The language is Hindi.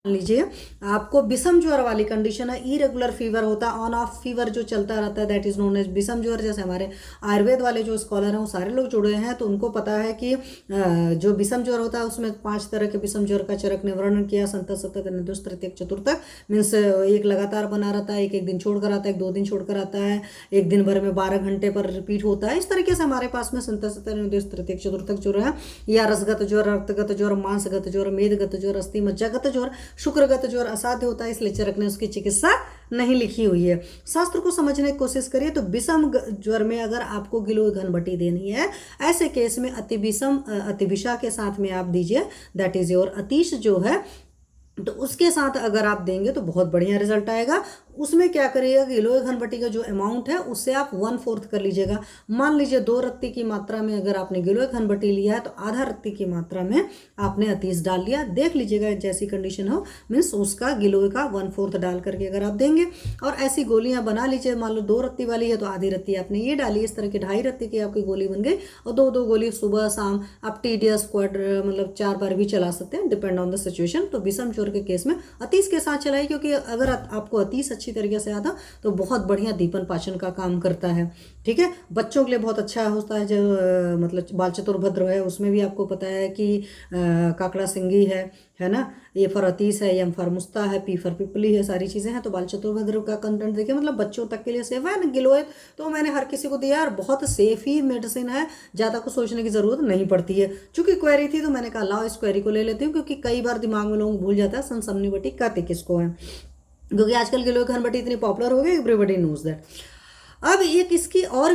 मान लीजिए आपको विषम ज्वर वाली कंडीशन है, इरेगुलर फीवर होता है, ऑन ऑफ फीवर जो चलता रहता है, दैट इज नोन एज विषम ज्वर। जैसे हमारे आयुर्वेद वाले जो स्कॉलर हैं वो सारे लोग जुड़े हैं, तो उनको पता है कि जो विषम ज्वर होता है उसमें 5 तरह के विषम ज्वर का चरक ने वर्णन किया, संतत, सतत, निर्दोष, तृतीयक, चतुर्थक। मीन्स एक लगातार बना रहता है, एक एक दिन छोड़कर आता है, एक 2 दिन छोड़कर आता है, एक दिन भर में 12 घंटे पर रिपीट होता है। इस तरीके से हमारे पास में संतत, सतत, निर्दोष, तृतीयक, चतुर्थक ज्वर है, या रसगत ज्वर, रक्तगत ज्वर, मांसगत ज्वर, मेदगत ज्वर, अस्थि मज्जागत ज्वर, शुक्रगत ज्वर असाध्य होता है, इसलिए चरक ने उसकी चिकित्सा नहीं लिखी हुई है। शास्त्र को समझने की कोशिश करिए तो विषम ज्वर में अगर आपको गिलोय घनबटी देनी है, ऐसे केस में अतिविषा के साथ में आप दीजिए, दैट इज योर अतीश जो है, तो उसके साथ अगर आप देंगे तो बहुत बढ़िया रिजल्ट आएगा। उसमें क्या करिएगा, गिलोय घनबटी का जो अमाउंट है उससे आप 1/4 कर लीजिएगा। मान लीजिए 2 रत्ती की मात्रा में अगर आपने गिलोय घनबटी लिया है तो आधा रत्ती की मात्रा में आपने अतीश डाल लिया। देख लीजिएगा जैसी कंडीशन हो, मीन्स उसका गिलोय का 1/4 डाल करके अगर आप देंगे, और ऐसी गोलियां बना लीजिए। मान लो 2 रत्ती वाली है तो आधी रत्ती आपने ये डाली, इस तरह की 2.5 रत्ती की आपकी गोली बन गई, और 2-2 गोली सुबह शाम आप TDS क्वाड्र मतलब 4 बार भी चला सकते हैं, डिपेंड ऑन द सिचुएशन। तो विषम ज्वर के केस में अतीश के साथ चलाइए, क्योंकि अगर आपको अतीश अच्छी तरीके से आता तो बहुत बढ़िया दीपन पाचन का काम करता है। ठीक है, बच्चों के लिए बहुत अच्छा होता है, जो मतलब बाल चतुर्भद्र है उसमें भी आपको पता है कि काकड़ा सिंगी है ना, ए फॉर अतीश है, एम फॉर मुस्ता है, पी फॉर पिपली है, सारी चीज़ें हैं। तो बाल चतुर्भद्र का कंटेंट देखिए, मतलब बच्चों तक के लिए सेफ है ना गिलोय, तो मैंने हर किसी को दिया और बहुत सेफ ही मेडिसिन है, ज़्यादा कुछ सोचने की ज़रूरत नहीं पड़ती है। चूंकि क्वेरी थी तो मैंने कहा लाओ इस क्वेरी को ले लेती हूँ, क्योंकि कई बार दिमाग में लोग भूल जाता है सनसनी बटी कहते किसको है, क्योंकि आजकल गिलोय घनबटी इतनी पॉपुलर हो गई, एवरीबडी नोज दैट। अब एक इसकी और